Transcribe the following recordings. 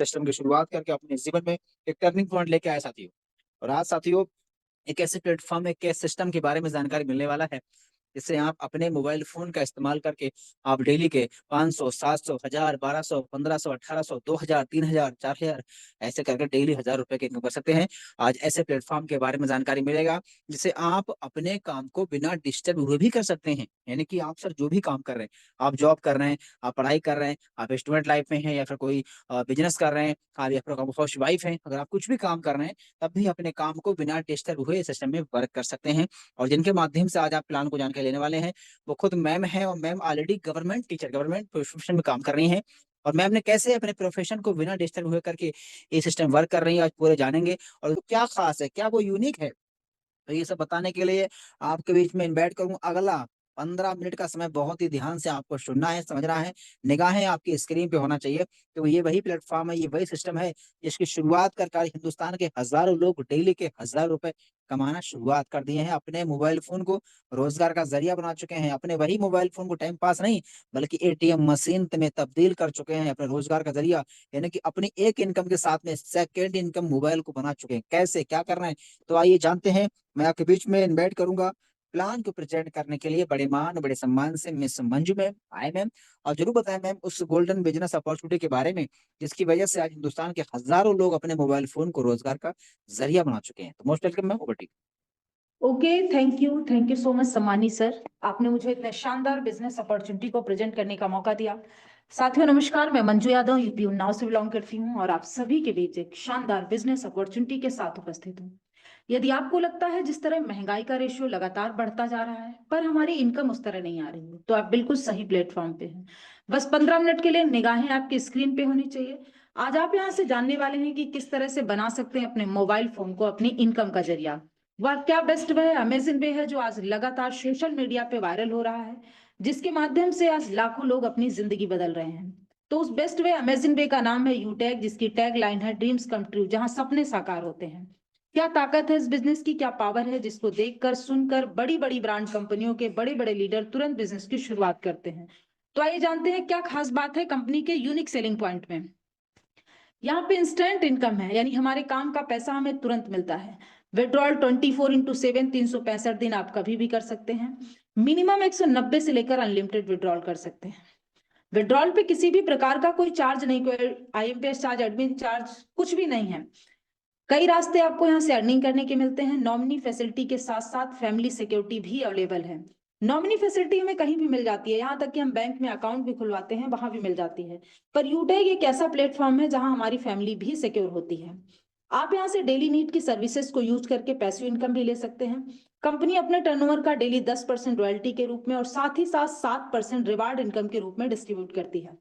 System की शुरुआत करके अपने जीवन में एक टर्निंग पॉइंट लेके आए साथियों। और आज साथियों एक ऐसे प्लेटफॉर्म, एक ऐसे सिस्टम के बारे में जानकारी मिलने वाला है जिससे आप अपने मोबाइल फोन का इस्तेमाल करके आप डेली के 500, 700, 1000, 1200, 1500, 1800, 2000, 3000, 4000 ऐसे करके डेली 1000 रुपए के इनकम कर सकते हैं। आज ऐसे प्लेटफॉर्म के बारे में जानकारी मिलेगा जिससे आप अपने काम को बिना डिस्टर्ब हुए भी कर सकते हैं। यानी कि आप सर जो भी काम कर रहे हैं, आप जॉब कर रहे हैं, आप पढ़ाई कर रहे हैं, आप स्टूडेंट लाइफ में हैं या फिर कोई बिजनेस कर रहे हैं, आप या फिर हाउस वाइफ हैं, अगर आप कुछ भी काम कर रहे हैं तब भी अपने काम को बिना डिस्टर्ब हुए सिस्टम में वर्क कर सकते हैं। और जिनके माध्यम से आज आप प्लान को जानकारी लेने वाले हैं वो खुद मैम है, और ma'am already government teacher, government profession में काम कर रही हैं। और मैम ने कैसे अपने प्रोफेशन को बिना डिस्टर्ब हुए करके ये सिस्टम वर्क कर रही है आज पूरे जानेंगे। और क्या खास है, क्या वो यूनिक है, तो ये सब बताने के लिए आपके बीच में इनवाइट करूँ। अगला 15 मिनट का समय बहुत ही ध्यान से आपको सुनना है, समझना है, निगाहें आपकी स्क्रीन पे होना चाहिए। तो ये वही प्लेटफॉर्म है, ये वही सिस्टम है जिसकी शुरुआत कर आज हिंदुस्तान के हजारों लोग डेली के 1000 रुपए कमाना शुरुआत कर दिए हैं। अपने मोबाइल फोन को रोजगार का जरिया बना चुके हैं, अपने वही मोबाइल फोन को टाइम पास नहीं बल्कि एटीएम मशीन में तब्दील कर चुके हैं अपने रोजगार का जरिया। यानी कि अपनी एक इनकम के साथ में सेकेंड इनकम मोबाइल को बना चुके हैं। कैसे, क्या करना है, तो आइए जानते हैं। मैं आपके बीच में इनवाइट करूंगा प्लान को प्रेजेंट करने के लिए बड़े मान बड़े सम्मान से मिस मंजू मैम। आए मैम, और जरूर बताएं मैम उस गोल्डन बिजनेस अपॉर्चुनिटी के बारे में जिसकी वजह से आज हिंदुस्तान के हजारों लोग अपने मोबाइल फोन को रोजगार का जरिया बना चुके हैं। तो most welcome ma'am, over to okay, thank you so much सम्मानी सर। आपने मुझे इतने शानदार बिजनेस अपॉर्चुनिटी को प्रेजेंट करने का मौका दिया। साथियों नमस्कार, मैं मंजू यादव यूपी उन्नाव से बिलोंग करती हूँ और आप सभी के बीच एक शानदार बिजनेस अपॉर्चुनिटी के साथ उपस्थित हूँ। यदि आपको लगता है जिस तरह महंगाई का रेशियो लगातार बढ़ता जा रहा है पर हमारी इनकम उस तरह नहीं आ रही है, तो आप बिल्कुल सही प्लेटफॉर्म पे हैं। बस 15 मिनट के लिए निगाहें आपकी स्क्रीन पे होनी चाहिए। आज आप यहाँ से जानने वाले हैं कि किस तरह से बना सकते हैं अपने मोबाइल फोन को अपनी इनकम का जरिया। वह क्या बेस्ट वे है, अमेजिंग वे है जो आज लगातार सोशल मीडिया पे वायरल हो रहा है, जिसके माध्यम से आज लाखों लोग अपनी जिंदगी बदल रहे हैं। तो उस बेस्ट वे अमेजिंग वे का नाम है यूटेक, जिसकी टैग लाइन है ड्रीम्स कम ट्रू, जहां सपने साकार होते हैं। क्या ताकत है इस बिजनेस की, क्या पावर है जिसको देखकर सुनकर बड़ी बड़ी ब्रांड कंपनियों के बड़े बड़े लीडर तुरंत बिजनेस की शुरुआत करते हैं। तो आइए जानते हैं क्या खास बात है कंपनी के यूनिक सेलिंग पॉइंट में। यहाँ पे इंस्टेंट इनकम है, यानी हमारे काम का पैसा हमें तुरंत मिलता है। विड्रॉल 24x7 365 दिन आप कभी भी कर सकते हैं। मिनिमम 190 से लेकर अनलिमिटेड विड्रॉल कर सकते हैं। विड्रॉल पे किसी भी प्रकार का कोई चार्ज नहीं, कोई आईएमपीएस चार्ज, एडमिन चार्ज कुछ भी नहीं है। कई रास्ते आपको यहाँ से अर्निंग करने के मिलते हैं। नॉमिनी फैसिलिटी के साथ साथ फैमिली सिक्योरिटी भी अवेलेबल है। नॉमिनी फैसिलिटी हमें कहीं भी मिल जाती है, यहाँ तक कि हम बैंक में अकाउंट भी खुलवाते हैं वहां भी मिल जाती है। पर यूटेक एक ऐसा प्लेटफॉर्म है जहां हमारी फैमिली भी सिक्योर होती है। आप यहाँ से डेली नीड की सर्विसेज को यूज करके पैसिव इनकम भी ले सकते हैं। कंपनी अपने टर्नओवर का डेली 10% रॉयल्टी के रूप में और साथ ही साथ 7% रिवार्ड इनकम के रूप में डिस्ट्रीब्यूट करती है।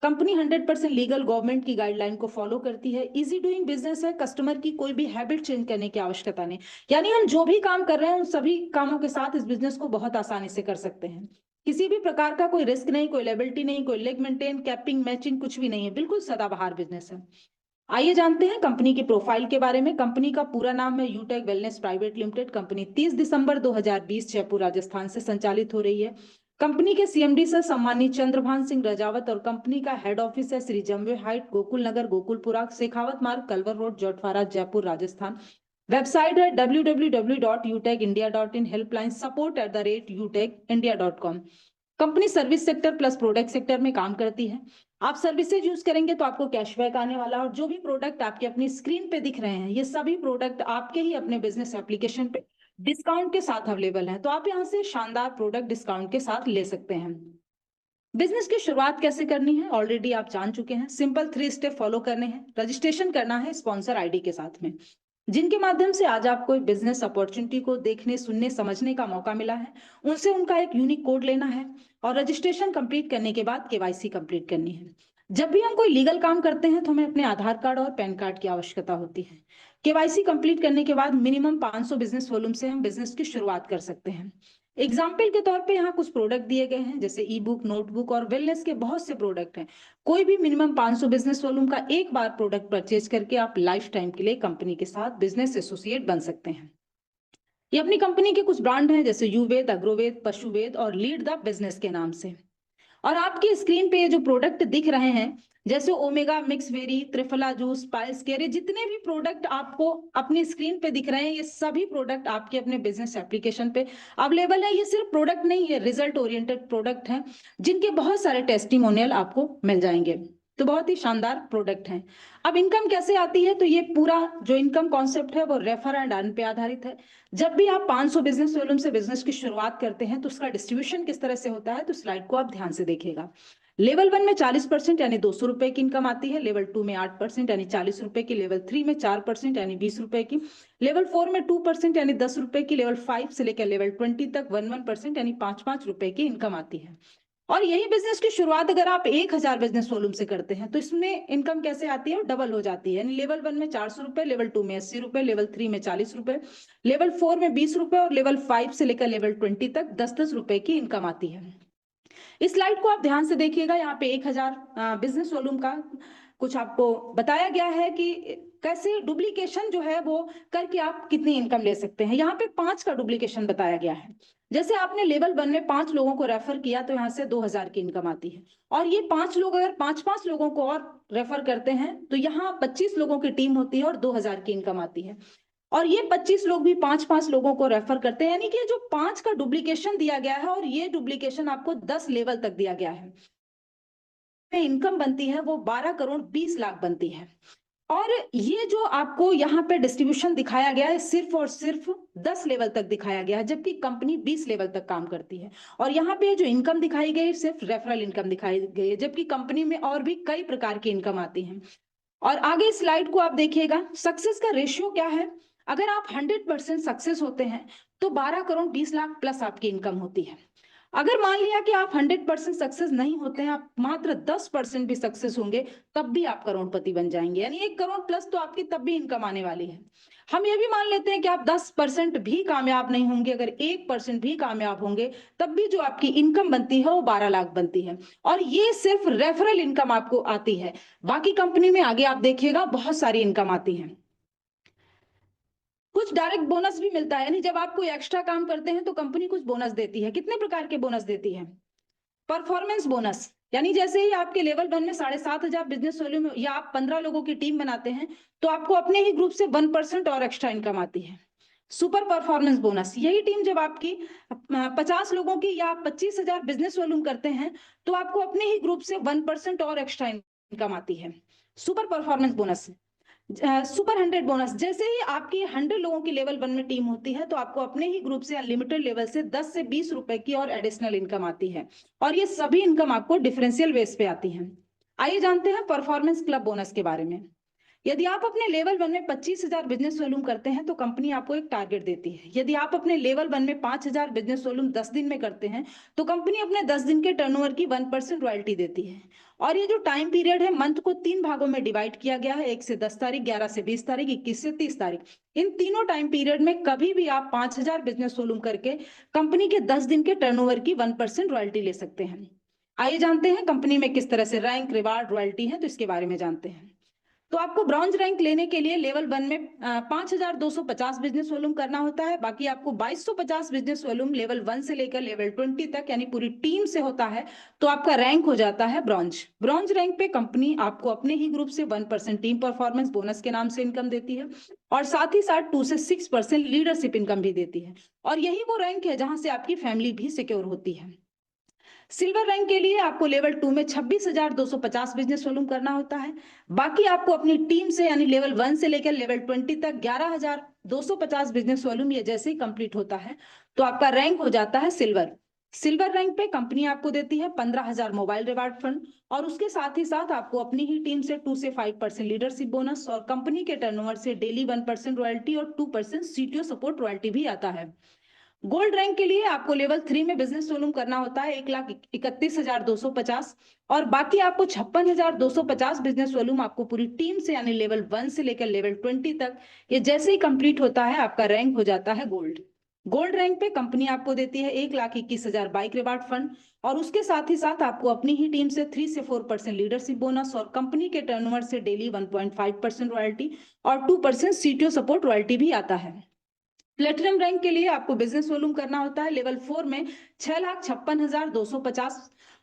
कंपनी 100% लीगल गवर्नमेंट की गाइडलाइन को फॉलो करती है। इजी डूइंग बिजनेस है, कस्टमर की कोई भी हैबिट चेंज करने की आवश्यकता नहीं, यानी हम जो भी काम कर रहे हैं उन सभी कामों के साथ इस बिजनेस को बहुत आसानी से कर सकते हैं। किसी भी प्रकार का कोई रिस्क नहीं, कोई लायबिलिटी नहीं, कोई लेग मेंटेन, कैपिंग, मैचिंग कुछ भी नहीं है, बिल्कुल सदाबहार बिजनेस है। आइए जानते हैं कंपनी की प्रोफाइल के बारे में। कंपनी का पूरा नाम है यूटेक वेलनेस प्राइवेट लिमिटेड। कंपनी 30 दिसंबर 2020 जयपुर राजस्थान से संचालित हो रही है। कंपनी के सीएमडी सर सम्मानित चंद्रभान सिंह रजावत और कंपनी का हेड ऑफिस है Shri Jambe height, Gokul Nagar, Gokulpura, Shekhawat Marg, Kalwar road, Jhotwara, Jaipur Rajasthan. Website है www.utecindia.in, helpline support@utecindia.com। Company service sector plus product sector में काम करती है। आप सर्विसेज यूज करेंगे तो आपको कैशबैक आने वाला है, और जो भी प्रोडक्ट आपके अपनी स्क्रीन पे दिख रहे हैं ये सभी प्रोडक्ट आपके ही अपने बिजनेस एप्लीकेशन पे डिस्काउंट के साथ अवेलेबल है। तो आप यहाँ से शानदार प्रोडक्ट डिस्काउंट के साथ ले सकते हैं। बिजनेस की शुरुआत कैसे करनी है ऑलरेडी आप जान चुके हैं। सिंपल 3 स्टेप फॉलो करने हैं। रजिस्ट्रेशन करना है स्पॉन्सर आईडी के साथ में, जिनके माध्यम से आज आपको बिजनेस अपॉर्चुनिटी को देखने, सुनने, समझने का मौका मिला है, उनसे उनका एक यूनिक कोड लेना है और रजिस्ट्रेशन कंप्लीट करने के बाद केवाईसी कंप्लीट करनी है। जब भी हम कोई लीगल काम करते हैं तो हमें अपने आधार कार्ड और पैन कार्ड की आवश्यकता होती है। केवाईसी कंप्लीट करने के बाद मिनिमम 500 बिजनेस वॉल्यूम से हम बिजनेस की शुरुआत कर सकते हैं। एग्जाम्पल के तौर पे यहाँ कुछ प्रोडक्ट दिए गए हैं, जैसे ई बुक, नोटबुक और वेलनेस के बहुत से प्रोडक्ट हैं। कोई भी मिनिमम 500 बिजनेस वॉल्यूम का एक बार प्रोडक्ट परचेज करके आप लाइफ टाइम के लिए कंपनी के साथ बिजनेस एसोसिएट बन सकते हैं। ये अपनी कंपनी के कुछ ब्रांड हैं, जैसे युवेद, अग्रोवेद, पशुवेद और लीड द बिजनेस के नाम से। और आपकी स्क्रीन पे ये जो प्रोडक्ट दिख रहे हैं, जैसे omega mix very, triphala juice, spice care, ये जितने भी प्रोडक्ट आपको अपनी स्क्रीन पे दिख रहे हैं, ये सभी प्रोडक्ट आपके अपने बिजनेस एप्लीकेशन पे अवेलेबल है। ये सिर्फ प्रोडक्ट नहीं है, रिजल्ट ओरिएंटेड प्रोडक्ट हैं जिनके बहुत सारे टेस्टिमोनियल आपको मिल जाएंगे। तो बहुत ही शानदार प्रोडक्ट हैं। अब इनकम कैसे आती है, तो ये पूरा जो इनकम कॉन्सेप्ट है वो रेफर एंड अर्न पे आधारित है। जब भी आप 500 बिजनेस वॉल्यूम से बिजनेस की शुरुआत करते हैं तो उसका डिस्ट्रीब्यूशन किस तरह से होता है, तो स्लाइड को आप ध्यान से देखिएगा। लेवल 1 में 40% यानी 200 रुपए की इनकम आती है, लेवल 2 में 8% यानी 40 रुपए की, लेवल 3 में 4% यानी 20 रुपए की, लेवल 4 में 2% यानी 10 रुपए की, लेवल 5 से लेकर लेवल 20 तक 1% यानी 5 रुपए की इनकम आती है। और यही बिजनेस की शुरुआत अगर आप 1000 बिजनेस वॉल्यूम से करते हैं तो इसमें इनकम कैसे आती है, डबल हो जाती है। यानी लेवल 1 में 400 रुपए, लेवल 2 में 80 रुपए, लेवल 3 में 40 रुपए, लेवल 4 में 20 रुपए और लेवल 5 से लेकर लेवल 20 तक 10-10 रुपए की इनकम आती है। इस स्लाइड को आप ध्यान से देखिएगा, यहाँ पे 1000 बिजनेस वॉल्यूम का कुछ आपको बताया गया है कि कैसे डुप्लीकेशन जो है वो करके आप कितनी इनकम ले सकते हैं। यहाँ पे 5 का डुप्लीकेशन बताया गया है। जैसे आपने लेवल 1 में 5 लोगों को रेफर किया तो यहाँ से 2000 की इनकम आती है। और ये 5 लोग अगर 5-5 लोगों को और रेफर करते हैं तो यहाँ 25 लोगों की टीम होती है और 2000 की इनकम आती है। और ये 25 लोग भी 5-5 लोगों को रेफर करते हैं, यानी कि जो 5 का डुप्लीकेशन दिया गया है और ये डुप्लीकेशन आपको 10 लेवल तक दिया गया है, इनकम बनती है वो 12 करोड़ 20 लाख बनती है। और ये जो आपको यहाँ पे डिस्ट्रीब्यूशन दिखाया गया है सिर्फ और सिर्फ 10 लेवल तक दिखाया गया है, जबकि कंपनी 20 लेवल तक काम करती है। और यहाँ पे जो इनकम दिखाई गई सिर्फ रेफरल इनकम दिखाई गई है, जबकि कंपनी में और भी कई प्रकार की इनकम आती है। और आगे स्लाइड को आप देखिएगा, सक्सेस का रेशियो क्या है। अगर आप 100% सक्सेस होते हैं तो 12 करोड़ 20 लाख प्लस आपकी इनकम होती है। अगर मान लिया कि आप 100% सक्सेस नहीं होते हैं, आप मात्र 10% भी सक्सेस होंगे, तब भी आप करोड़पति बन जाएंगे। यानी 1 करोड़ प्लस तो आपकी तब भी इनकम आने वाली है। हम ये भी मान लेते हैं कि आप 10% भी कामयाब नहीं होंगे, अगर 1% भी कामयाब होंगे तब भी जो आपकी इनकम बनती है वो 12 लाख बनती है। और ये सिर्फ रेफरल इनकम आपको आती है। बाकी कंपनी में आगे आप देखिएगा बहुत सारी इनकम आती है। कुछ डायरेक्ट बोनस भी मिलता है, यानी जब आप कोई एक्स्ट्रा काम करते हैं तो कंपनी कुछ बोनस देती है। कितने प्रकार के बोनस देती है, परफॉर्मेंस बोनस, यानी जैसे ही आपके लेवल 1 में 7500 बिजनेस वॉल्यूम या आप 15 लोगों की टीम बनाते हैं तो आपको अपने ही ग्रुप से 1% और एक्स्ट्रा इनकम आती है। सुपर परफॉर्मेंस बोनस, यही टीम जब आपकी 50 लोगों की या 25,000 बिजनेस वॉल्यूम करते हैं तो आपको अपने ही ग्रुप से 1% और एक्स्ट्रा इनकम आती है। Super performance bonus. Super 100 bonus, जैसे ही आपकी 100 लोगों की लेवल 1 में टीम होती है तो आपको अपने ही ग्रुप से अनलिमिटेड लेवल से 10 से 20 रुपए की और एडिशनल इनकम आती है। और ये सभी इनकम आपको डिफरेंशियल बेस पे आती है। आइए जानते हैं परफॉर्मेंस क्लब बोनस के बारे में। यदि आप अपने लेवल 1 में 25,000 बिजनेस वॉल्यूम करते हैं तो कंपनी आपको एक टारगेट देती है। यदि आप अपने लेवल 1 में 5,000 बिजनेस वॉल्यूम 10 दिन में करते हैं तो कंपनी अपने 10 दिन के टर्नओवर की 1% रॉयल्टी देती है। और ये जो टाइम पीरियड है, मंथ को 3 भागों में डिवाइड किया गया है, 1 से 10 तारीख, 11 से 20 तारीख, 21 से 30 तारीख। इन तीनों टाइम पीरियड में कभी भी आप 5,000 बिजनेस वॉल्यूम करके कंपनी के 10 दिन के टर्नओवर की 1% रॉयल्टी ले सकते हैं। आइए जानते हैं कंपनी में किस तरह से रैंक, रिवार्ड, रॉयल्टी है, तो इसके बारे में जानते हैं। तो आपको ब्रॉन्ज रैंक लेने के लिए लेवल 1 में 5250 बिजनेस वॉल्यूम करना होता है। बाकी आपको 2250 बिजनेस वॉल्यूम लेवल 1 से लेकर लेवल 20 तक यानी पूरी टीम से होता है तो आपका रैंक हो जाता है ब्रॉन्ज। ब्रॉन्ज रैंक पे कंपनी आपको अपने ही ग्रुप से 1% टीम परफॉर्मेंस बोनस के नाम से इनकम देती है और साथ ही साथ 2 से 6% लीडरशिप इनकम भी देती है। और यही वो रैंक है जहां से आपकी फैमिली भी सिक्योर होती है। सिल्वर रैंक के लिए आपको लेवल 2 में 26,250 बिजनेस वॉल्यूम करना होता है। बाकी आपको अपनी टीम से यानी लेवल 1 से लेकर लेवल 20 तक 11,250 बिजनेस वॉल्यूम ये जैसे ही कंप्लीट होता है तो आपका रैंक हो जाता है सिल्वर। सिल्वर रैंक पे कंपनी आपको देती है 15,000 मोबाइल रिवार्ड फंड और उसके साथ ही साथ आपको अपनी ही टीम से 2 से 5% लीडरशिप बोनस और कंपनी के टर्नओवर से डेली 1% रॉयल्टी और 2% सीटीओ सपोर्ट रॉयल्टी भी आता है। गोल्ड रैंक के लिए आपको लेवल 3 में बिजनेस वॉल्यूम करना होता है 1,31,250 और बाकी आपको 56,250 बिजनेस वॉल्यूम आपको पूरी टीम से यानी लेवल 1 से लेकर लेवल 20 तक ये जैसे ही कंप्लीट होता है आपका रैंक हो जाता है गोल्ड। गोल्ड रैंक पे कंपनी आपको देती है 1,21,000 बाइक रिवार्ड फंड और उसके साथ ही साथ आपको अपनी ही टीम से 3 से 4% लीडरशिप बोनस और कंपनी के टर्नओवर से डेली 1.5% रॉयल्टी और 2% सीटीओ सपोर्ट रॉयल्टी भी आता है। प्लेटिनम रैंक के लिए आपको बिजनेस वॉल्यूम करना होता है लेवल 4 में 6,56,250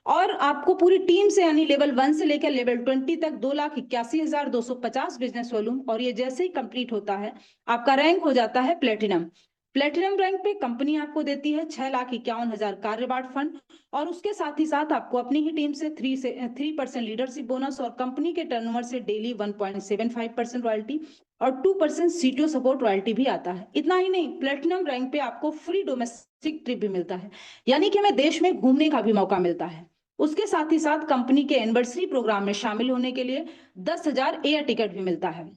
और आपको पूरी टीम से यानी लेवल 1 से लेकर लेवल 20 तक 2,81,250 बिजनेस वॉल्यूम, और ये जैसे ही कंप्लीट होता है आपका रैंक हो जाता है प्लेटिनम। प्लेटिनम रैंक पे कंपनी आपको देती है 6,51,000 का रिवार्ड फंड, और उसके साथ ही साथ आपको अपनी ही टीम से 3% लीडरशिप बोनस, और कंपनी के टर्नओवर से डेली 1.75% रॉयल्टी और 2% सीटीओ सपोर्ट रॉयल्टी भी आता है। इतना ही नहीं, प्लेटिनम रैंक पे आपको फ्री डोमेस्टिक ट्रिप भी मिलता है, यानी कि हमें देश में घूमने का भी मौका मिलता है। उसके साथ ही साथ कंपनी के एनिवर्सरी प्रोग्राम में शामिल होने के लिए 10,000 एयर टिकट भी मिलता है।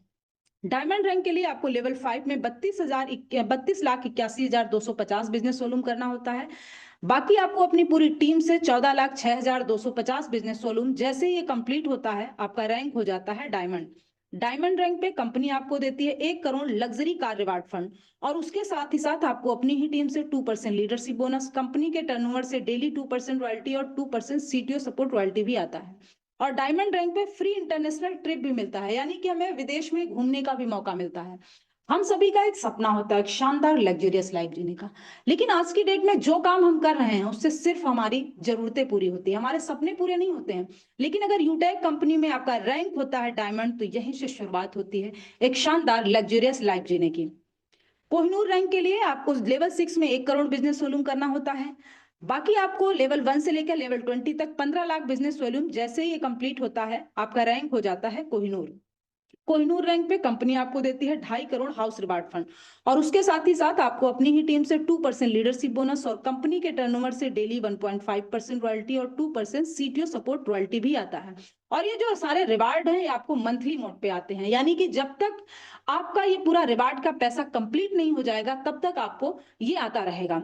डायमंड रैंक के लिए आपको लेवल 5 में 32,81,250 बिजनेस वॉल्यूम करना होता है। बाकी आपको अपनी पूरी टीम से 14,06,250 बिजनेस वॉल्यूम, जैसे ये कंप्लीट होता है आपका रैंक हो जाता है डायमंड। डायमंड रैंक पे कंपनी आपको देती है 1 crore luxury car reward fund, और उसके साथ ही साथ आपको अपनी ही टीम से 2% लीडरशिप बोनस, कंपनी के टर्नओवर से डेली 2% रॉयल्टी और 2% सीटीओ सपोर्ट रॉयल्टी भी आता है। और डायमंड रैंक पे फ्री इंटरनेशनल ट्रिप भी मिलता है, यानी कि हमें विदेश में घूमने का भी मौका मिलता है। हम सभी का एक सपना होता है एक शानदार लग्जरियस लाइफ जीने का, लेकिन आज की डेट में जो काम हम कर रहे हैं उससे सिर्फ हमारी जरूरतें पूरी होती है, हमारे सपने पूरे नहीं होते हैं। लेकिन अगर यूटेक कंपनी में आपका रैंक होता है डायमंड, तो यहीं से शुरुआत होती है एक शानदार लग्जरियस लाइफ जीने की। कोहिनूर रैंक के लिए आपको लेवल 6 में 1 करोड़ बिजनेस वॉल्यूम करना होता है। बाकी आपको लेवल 1 से लेकर लेवल 20 तक 15 लाख बिजनेस वॉल्यूम, जैसे ही ये कंप्लीट होता है आपका रैंक हो जाता है कोहिनूर। कोहिनूर रैंक पे कंपनी आपको देती है 2.5 करोड़ हाउस रिवार्ड फंड, और उसके साथ ही साथ आपको अपनी ही टीम से 2% लीडरशिप बोनस, और कंपनी के टर्नओवर से डेली 1.5% रॉयल्टी और 2% सीटीओ सपोर्ट रॉयल्टी भी आता है। और ये जो सारे रिवार्ड हैं ये आपको मंथली मोड पे आते हैं, यानी कि जब तक आपका ये पूरा रिवार्ड का पैसा कंप्लीट नहीं हो जाएगा तब तक आपको ये आता रहेगा।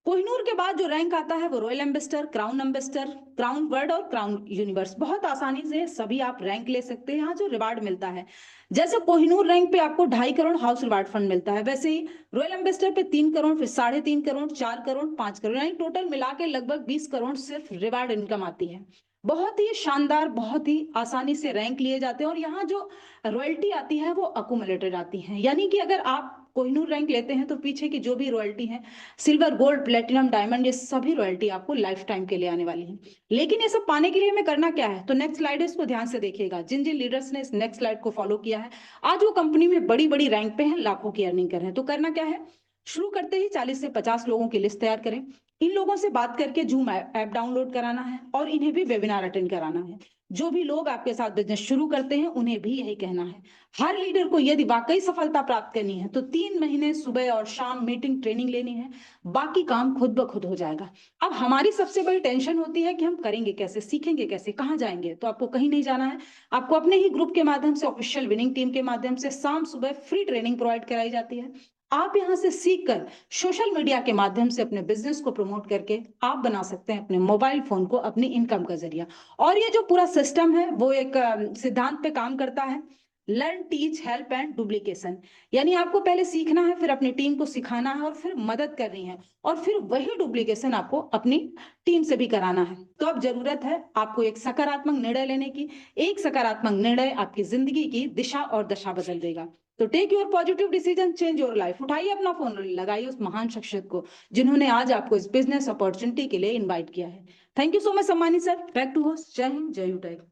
कोहिनूर के बाद जो रैंक आता है वो royal ambassador, crown ambassador, crown world और क्राउन यूनिवर्स। बहुत आसानी से सभी आप रैंक ले सकते हैं यहाँ जो रिवार्ड मिलता है। जैसे कोहिनूर रैंक पे आपको 2.5 करोड़ हाउस रिवार्ड फंड मिलता है, वैसे ही रॉयल एम्बेसडर पे 3 करोड़, फिर 3.5 करोड़, 4 करोड़, 5 करोड़, यानी टोटल मिला के लगभग 20 करोड़ सिर्फ रिवार्ड इनकम आती है। बहुत ही शानदार, बहुत ही आसानी से रैंक लिए जाते हैं, और यहाँ जो रॉयल्टी आती है वो अकुमुलेटेड आती है, यानी कि अगर आप कोहिनूर रैंक लेते हैं तो पीछे की जो भी रॉयल्टी है, सिल्वर, गोल्ड, प्लेटिनम, डायमंड, ये सभी रॉयल्टी आपको लाइफ टाइम के लिए आने वाली है। लेकिन ये सब पाने के लिए हमें करना क्या है, तो नेक्स्ट स्लाइड है, इसको ध्यान से देखिएगा। जिन जिन लीडर्स ने इस नेक्स्ट स्लाइड को फॉलो किया है आज वो कंपनी में बड़ी बड़ी रैंक पे हैं, लाखों की अर्निंग कर रहे हैं। तो करना क्या है, शुरू करते ही 40 से 50 लोगों की लिस्ट तैयार करें। इन लोगों से बात करके जूम ऐप डाउनलोड कराना है, और इन्हें भी वेबिनार अटेंड कराना है। जो भी लोग आपके साथ बिजनेस शुरू करते हैं उन्हें भी यही कहना है। हर लीडर को यदि वाकई सफलता प्राप्त करनी है तो 3 महीने सुबह और शाम मीटिंग ट्रेनिंग लेनी है, बाकी काम खुद ब खुद हो जाएगा। अब हमारी सबसे बड़ी टेंशन होती है कि हम करेंगे कैसे, सीखेंगे कैसे, कहाँ जाएंगे। तो आपको कहीं नहीं जाना है, आपको अपने ही ग्रुप के माध्यम से, ऑफिशियल विनिंग टीम के माध्यम से शाम सुबह फ्री ट्रेनिंग प्रोवाइड कराई जाती है। आप यहाँ से सीखकर सोशल मीडिया के माध्यम से अपने बिजनेस को प्रमोट करके आप बना सकते हैं अपने मोबाइल फोन को अपनी इनकम का जरिया। और ये जो पूरा सिस्टम है वो एक सिद्धांत पे काम करता है, learn, teach, help and duplication. यानी आपको पहले सीखना है, फिर अपनी टीम को सिखाना है, और फिर मदद करनी है, और फिर वही डुप्लीकेशन आपको अपनी टीम से भी कराना है। तो अब जरूरत है आपको एक सकारात्मक निर्णय लेने की। एक सकारात्मक निर्णय आपकी जिंदगी की दिशा और दशा बदल देगा। तो take your positive decision, change your life. उठाइए अपना फोन, लगाइए उस महान शख्सियत को जिन्होंने आज आपको इस बिजनेस अपॉर्चुनिटी के लिए इन्वाइट किया है। थैंक यू सो मच सम्मानी sir. Back to host. Jai Hind, Jai Utec.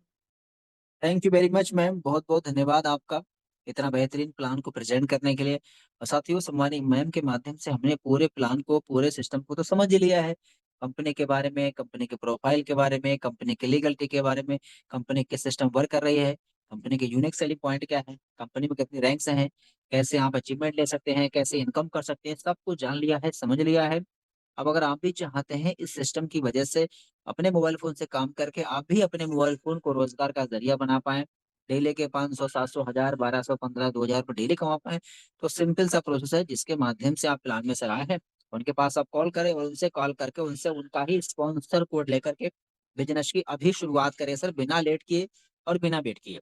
Thank you very much ma'am, बहुत बहुत धन्यवाद आपका इतना बेहतरीन प्लान को प्रेजेंट करने के लिए। और साथियों, सम्मानित मैम के माध्यम से हमने पूरे प्लान को, पूरे सिस्टम को तो समझ ही लिया है। कंपनी के बारे में, कंपनी के प्रोफाइल के बारे में, कंपनी के लीगलिटी के बारे में, कंपनी के सिस्टम वर्क कर रही है, कंपनी के यूनिक सेलिंग पॉइंट क्या है, कंपनी में कितनी रैंक्स हैं, कैसे आप अचीवमेंट ले सकते हैं, कैसे इनकम कर सकते हैं, सब कुछ जान लिया है, समझ लिया है। अब अगर आप भी चाहते हैं इस सिस्टम की वजह से अपने मोबाइल फोन से काम करके आप भी अपने मोबाइल फोन को रोजगार का जरिया बना पाए, डेली के 500, 700, 1000, 1200, 15, 2000 रुपये डेली कमा पाए, तो सिंपल सा प्रोसेस है जिसके माध्यम से आप प्लान में सराहे हैं। उनके पास आप कॉल करें और उनसे कॉल करके उनसे उनका ही स्पॉन्सर कोड लेकर के बिजनेस की अभी शुरुआत करें सर, बिना लेट किए और बिना वेट किए।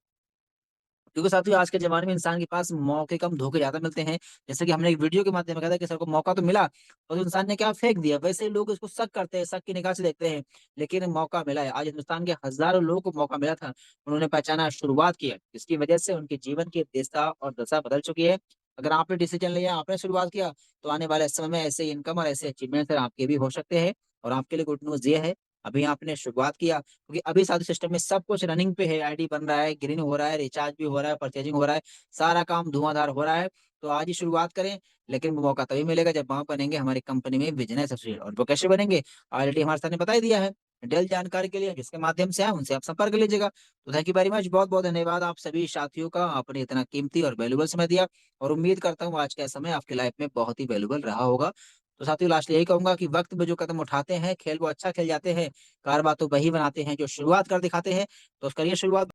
क्योंकि साथियों, आज के जमाने में इंसान के पास मौके कम धोखे ज्यादा मिलते हैं। जैसे कि हमने एक वीडियो के माध्यम में कहा था कि सर को मौका तो मिला और इंसान ने क्या फेंक दिया, वैसे ही लोग इसको शक करते हैं, शक की निगाह से देखते हैं। लेकिन मौका मिला है, आज हिंदुस्तान के हजारों लोगों को मौका मिला था, उन्होंने पहचाना, शुरुआत की है, इसकी वजह से उनके जीवन की दिशा और दशा बदल चुकी है। अगर आपने डिसीजन लिया, आपने शुरुआत किया, तो आने वाले समय में ऐसे इनकम और ऐसे अचीवमेंट सर आपके भी हो सकते हैं। और आपके लिए गुड न्यूज ये है अभी आपने शुरुआत किया, क्योंकि अभी सारे सिस्टम में सब कुछ रनिंग पे है, आईडी बन रहा है, ग्रीन हो रहा है, रिचार्ज भी हो रहा है, परचेजिंग हो रहा है, सारा काम धुआंधार हो रहा है। तो आज ही शुरुआत करें, लेकिन वो मौका तभी मिलेगा जब वहाँ बनेंगे हमारी कंपनी में बिज़नेस एसोसिएट, और वो कैसे बनेंगे? ऑलरेडी हमारे सर ने बता ही दिया है। डिटेल जानकारी के लिए जिसके माध्यम से आए उनसे आप संपर्क कर लीजिएगा। तो थैंक यू वेरी मच, बहुत-बहुत धन्यवाद आप सभी साथियों का, आपने इतना कीमती और वैल्यूएबल समय दिया, और उम्मीद करता हूँ आज का समय आपकी लाइफ में बहुत ही वैल्यूएबल रहा होगा। तो साथियों लास्ट यही कहूँगा कि वक़्त में जो कदम उठाते हैं, खेल वो अच्छा खेल जाते हैं, कारबार तो वही बनाते हैं जो शुरुआत कर दिखाते हैं। तो करिए शुरुआत।